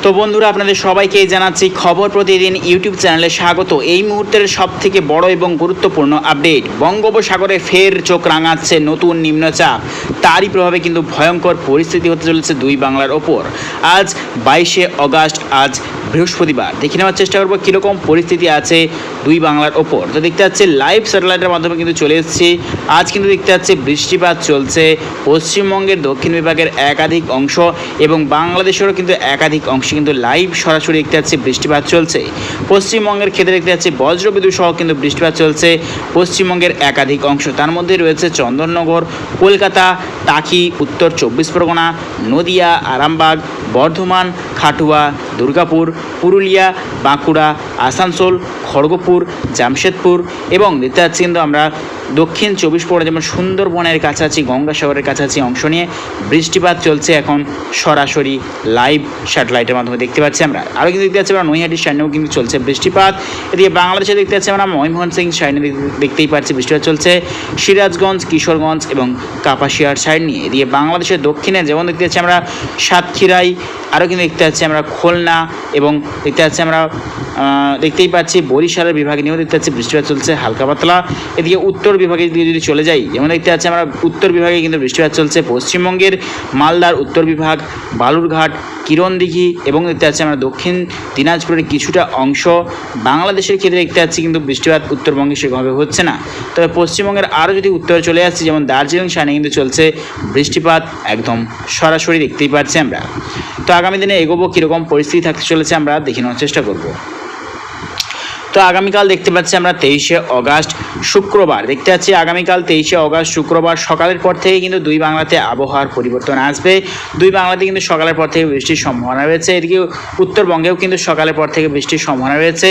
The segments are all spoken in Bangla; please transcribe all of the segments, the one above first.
তো বন্ধুরা, আপনাদের সবাইকে জানাচ্ছি খবর প্রতিদিন ইউটিউব চ্যানেলে স্বাগত। এই মুহূর্তের সবথেকে বড় এবং গুরুত্বপূর্ণ আপডেট, বঙ্গোপসাগরে ফের চোখ রাঙাচ্ছে নতুন নিম্নচাপ। তারই প্রভাবে কিন্তু ভয়ঙ্কর পরিস্থিতি হতে চলেছে দুই বাংলার ওপর। আজ 22শে অগাস্ট, আজ বৃহস্পতিবার। দেখে নেওয়ার চেষ্টা করবো কীরকম পরিস্থিতি আছে দুই বাংলার ওপর। তো দেখতে পাচ্ছি লাইভ স্যাটেলাইটের মাধ্যমে কিন্তু চলে এসেছি। আজ কিন্তু দেখতে পাচ্ছি বৃষ্টিপাত চলছে পশ্চিমবঙ্গের দক্ষিণ বিভাগের একাধিক অংশ এবং বাংলাদেশেরও কিন্তু একাধিক অংশ কিন্তু লাইভ সরাসরি দেখতে পাচ্ছি বৃষ্টিপাত চলছে। পশ্চিমবঙ্গের ক্ষেত্রে দেখতে পাচ্ছি বজ্রবিদ্যুৎ সহ কিন্তু বৃষ্টিপাত চলছে পশ্চিমবঙ্গের একাধিক অংশ। তার মধ্যে রয়েছে চন্দননগর, কলকাতা, টাকি, উত্তর 24 পরগনা, নদিয়া, আরামবাগ, বর্ধমান, খাটুয়া, দুর্গাপুর, পুরুলিয়া, বাঁকুড়া, আসানসোল, খড়গপুর, জামশেদপুর এবং দেখতে পাচ্ছি কিন্তু আমরা দক্ষিণ 24 পরগনা যেমন সুন্দরবনের কাছাকাছি, গঙ্গাসাগরের কাছাকাছি অংশ নিয়ে বৃষ্টিপাত চলছে এখন সরাসরি লাইভ স্যাটেলাইটের মাধ্যমে দেখতে পাচ্ছি আমরা। আরও কিন্তু দেখতে পাচ্ছি আমরা নৈহাটির সাইডেও কিন্তু চলছে বৃষ্টিপাত। এদিকে বাংলাদেশে দেখতে পাচ্ছি আমরা ময়মনসিংহ সাইডে দেখতেই পাচ্ছি বৃষ্টিপাত চলছে, সিরাজগঞ্জ, কিশোরগঞ্জ এবং কাপাসিয়ার সাইড নিয়ে। এদিকে বাংলাদেশের দক্ষিণে যেমন দেখতে পাচ্ছি আমরা সাতক্ষীরাই, আরও কিন্তু দেখতে পাচ্ছি আমরা খুলনা এবং দেখতে পাচ্ছি আমরা দেখতেই পাচ্ছি বরিশালের বিভাগে নিয়েও দেখতে পাচ্ছি বৃষ্টিপাত চলছে হালকা পাতলা। এদিকে উত্তর বিভাগে দিয়ে যদি চলে যাই, যেমন দেখতে পাচ্ছি আমরা উত্তর বিভাগে কিন্তু বৃষ্টিপাত চলছে পশ্চিমবঙ্গের মালদার উত্তর বিভাগ, বালুরঘাট, কিরণদিঘি এবং দেখতে পাচ্ছি আমরা দক্ষিণ দিনাজপুরের কিছুটা অংশ। বাংলাদেশের ক্ষেত্রে দেখতে পাচ্ছি কিন্তু বৃষ্টিপাত উত্তরবঙ্গে সেভাবে হচ্ছে না। তবে পশ্চিমবঙ্গের আরও যদি উত্তরে চলে আসছি, যেমন দার্জিলিং সাইডে কিন্তু চলছে বৃষ্টিপাত একদম সরাসরি দেখতেই পাচ্ছি আমরা। তো আগামী দিনে এগোবো কীরকম পরিস্থিতি থাকতে চলেছে আমরা দেখে নেওয়ার চেষ্টা করব। তো আগামীকাল দেখতে পাচ্ছি আমরা 23শে অগাস্ট শুক্রবার। দেখতে পাচ্ছি আগামীকাল 23শে অগাস্ট শুক্রবার সকালের পর থেকে কিন্তু দুই বাংলাতে আবহাওয়ার পরিবর্তন আসবে। দুই বাংলাতে কিন্তু সকালের পর থেকে বৃষ্টির সম্ভাবনা রয়েছে। এদিকে উত্তরবঙ্গেও কিন্তু সকালের পর থেকে বৃষ্টির সম্ভাবনা রয়েছে।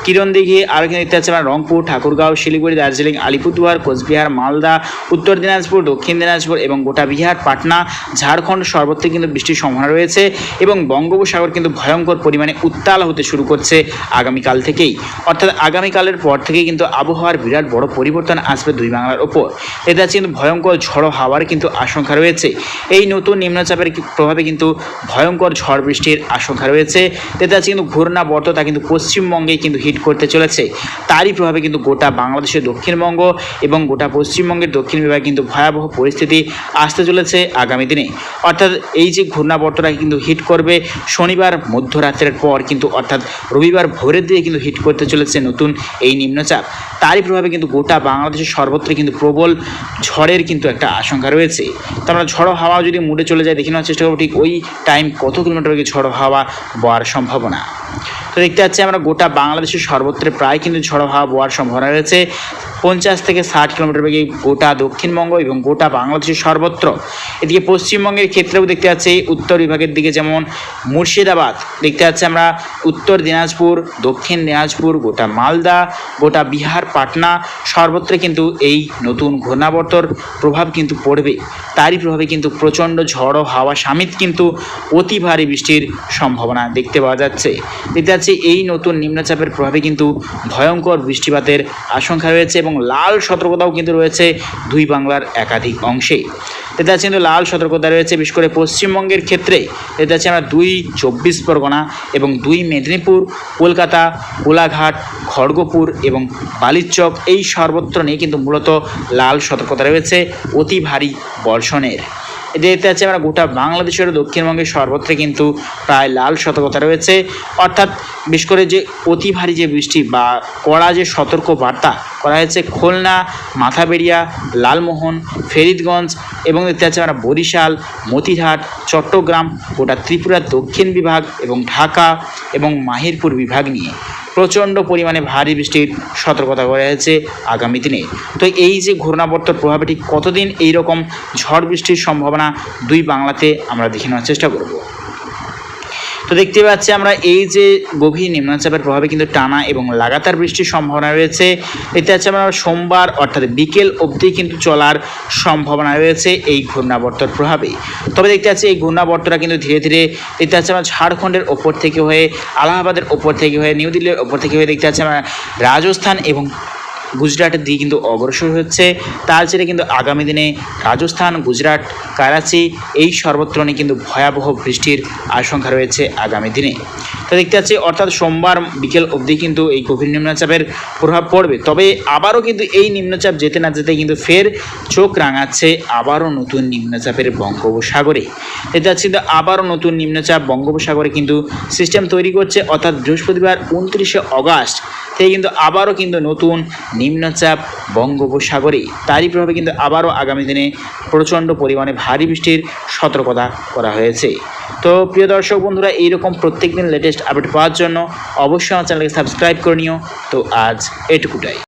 কিরণদিঘি, আরও কিন্তু দেখতে পাচ্ছি আমরা রংপুর, ঠাকুরগাঁও, শিলিগুড়ি, দার্জিলিং, আলিপুরদুয়ার, কোচবিহার, মালদা, উত্তর দিনাজপুর, দক্ষিণ দিনাজপুর এবং গোটা বিহার, পাটনা, ঝাড়খণ্ড সর্বত্র কিন্তু বৃষ্টির সম্ভাবনা রয়েছে এবং বঙ্গোপসাগর কিন্তু ভয়ঙ্কর পরিমাণে উত্তাল হতে শুরু করছে আগামীকাল থেকেই। অর্থাৎ আগামীকালের পর থেকে কিন্তু আবহাওয়ার বিরাট বড় পরিবর্তন আসবে দুই বাংলার ওপর। এতে আছে কিন্তু ভয়ঙ্কর ঝড়ো হাওয়ার কিন্তু আশঙ্কা রয়েছে। এই নতুন নিম্নচাপের প্রভাবে কিন্তু ভয়ঙ্কর ঝড় বৃষ্টির আশঙ্কা রয়েছে। এতে আছে কিন্তু ঘূর্ণাবর্ত তা কিন্তু পশ্চিমবঙ্গে কিন্তু হিট করতে চলেছে। তারই প্রভাবে কিন্তু গোটা বাংলাদেশের দক্ষিণবঙ্গ এবং গোটা পশ্চিমবঙ্গের দক্ষিণ বিভাগে কিন্তু ভয়াবহ পরিস্থিতি আসতে চলেছে আগামী দিনে। অর্থাৎ এই যে ঘূর্ণাবর্তটা কিন্তু হিট করবে শনিবার মধ্যরাত্রের পর কিন্তু, অর্থাৎ রবিবার ভোরের দিকে কিন্তু হিট করতে চলেছে নতুন এই নিম্নচাপ। তারই প্রভাবে কিন্তু গোটা বাংলাদেশের সর্বত্র কিন্তু প্রবল ঝড়ের কিন্তু একটা আশঙ্কা রয়েছে। তো আমরা ঝড়ো হাওয়া যদি মুডে চলে যায় দেখে নেওয়ার চেষ্টা করবো ঠিক ওই টাইম কত কিলোমিটার বেগে ঝড়ো হাওয়া বওয়ার সম্ভাবনা। তো দেখতে পাচ্ছি আমরা গোটা বাংলাদেশের সর্বত্র প্রায় কিন্তু ঝড়ো হাওয়া বওয়ার সম্ভাবনা রয়েছে 50 থেকে 60 কিলোমিটার বেগে গোটা দক্ষিণবঙ্গ এবং গোটা বাংলাদেশের সর্বত্র। এদিকে পশ্চিমবঙ্গের ক্ষেত্রেও দেখতে পাচ্ছি উত্তর বিভাগের দিকে যেমন মুর্শিদাবাদ, দেখতে পাচ্ছি আমরা উত্তর দিনাজপুর, দক্ষিণ দিনাজপুর, গোটা মালদা, গোটা বিহার, পাটনা সর্বত্র কিন্তু এই নতুন ঘূর্ণাবর্তর প্রভাব কিন্তু পড়বে। তারই প্রভাবে কিন্তু প্রচণ্ড ঝড়ো হাওয়া সামিত কিন্তু অতি ভারী বৃষ্টির সম্ভাবনা দেখতে পাওয়া যাচ্ছে। দেখতে পাচ্ছি এই নতুন নিম্নচাপের প্রভাবে কিন্তু ভয়ঙ্কর বৃষ্টিপাতের আশঙ্কা রয়েছে এবং লাল সতর্কতাও কিন্তু রয়েছে দুই বাংলার একাধিক অংশে। এতে আছে কিন্তু লাল সতর্কতা রয়েছে বিশেষ করে পশ্চিমবঙ্গের ক্ষেত্রে। এতে আছে আমরা 2 24 পরগনা এবং 2 মেদিনীপুর, কলকাতা, কোলাঘাট, খড়গপুর এবং বালিচক এই সর্বত্র নিয়ে কিন্তু মূলত লাল সতর্কতা রয়েছে অতি ভারী বর্ষণের। এতে আছে আমরা গোটা বাংলাদেশের দক্ষিণবঙ্গের সর্বত্র কিন্তু প্রায় লাল সতর্কতা রয়েছে। অর্থাৎ বিশেষ করে যে অতি ভারী যে বৃষ্টি বা কড়া যে সতর্ক বার্তা করা হয়েছে খুলনা, মাথাবেড়িয়া, লালমোহন, ফরিদগঞ্জ এবং দেখতে পাচ্ছি আমরা বরিশাল, মতিহাট, চট্টগ্রাম, গোটা ত্রিপুরার দক্ষিণ বিভাগ এবং ঢাকা এবং মাহিরপুর বিভাগ নিয়ে প্রচণ্ড পরিমাণে ভারী বৃষ্টির সতর্কতা করা হয়েছে আগামী দিনে। তো এই যে ঘূর্ণাবর্তর প্রভাবে ঠিক কতদিন এই রকম ঝড় বৃষ্টির সম্ভাবনা দুই বাংলাতে আমরা দেখে নেওয়ার চেষ্টা করব। তো দেখতে পাচ্ছি আমরা এই যে গভীর নিম্নচাপের প্রভাবে কিন্তু টানা এবং লাগাতার বৃষ্টির সম্ভাবনা রয়েছে। এতে আছে আমরা সোমবার অর্থাৎ বিকেল অবধি কিন্তু চলার সম্ভাবনা রয়েছে এই ঘূর্ণাবর্তর প্রভাবে। তবে দেখতে পাচ্ছি এই ঘূর্ণাবর্তটা কিন্তু ধীরে ধীরে দেখতে পাচ্ছি আমরা ঝাড়খণ্ডের ওপর থেকে হয়ে, আলাহাবাদের ওপর থেকে হয়ে, নিউ দিল্লির ওপর থেকে হয়ে দেখতে পাচ্ছি আমরা রাজস্থান এবং গুজরাটের দিকে কিন্তু অগ্রসর হচ্ছে। তার জেরে কিন্তু আগামী দিনে রাজস্থান, গুজরাট, করাচি এই সর্বত্রই কিন্তু ভয়াবহ বৃষ্টির আশঙ্কা রয়েছে আগামী দিনে। তো দেখতে পাচ্ছি অর্থাৎ সোমবার বিকেল অবধি কিন্তু এই গভীর নিম্নচাপের প্রভাব পড়বে। তবে আবারও কিন্তু এই নিম্নচাপ যেতে না যেতে কিন্তু ফের চোখ রাঙাচ্ছে আবারও নতুন নিম্নচাপের বঙ্গোপসাগরে। দেখতে পাচ্ছি কিন্তু আবারও নতুন নিম্নচাপ বঙ্গোপসাগরে কিন্তু সিস্টেম তৈরি করছে, অর্থাৎ বৃহস্পতিবার 29শে অগাস্ট থেকে কিন্তু আবারও কিন্তু নতুন নিম্নচাপ বঙ্গোপসাগরে। তারই প্রভাবে কিন্তু আবারও আগামী দিনে প্রচণ্ড পরিমাণে ভারী বৃষ্টির সতর্কতা করা হয়েছে। তো প্রিয় দর্শক বন্ধুরা, এইরকম প্রত্যেক দিন লেটেস্ট আপডেট পাওয়ার জন্য অবশ্যই আমার চ্যানেলকে সাবস্ক্রাইব করে নিও। তো আজ এটুকুটাই।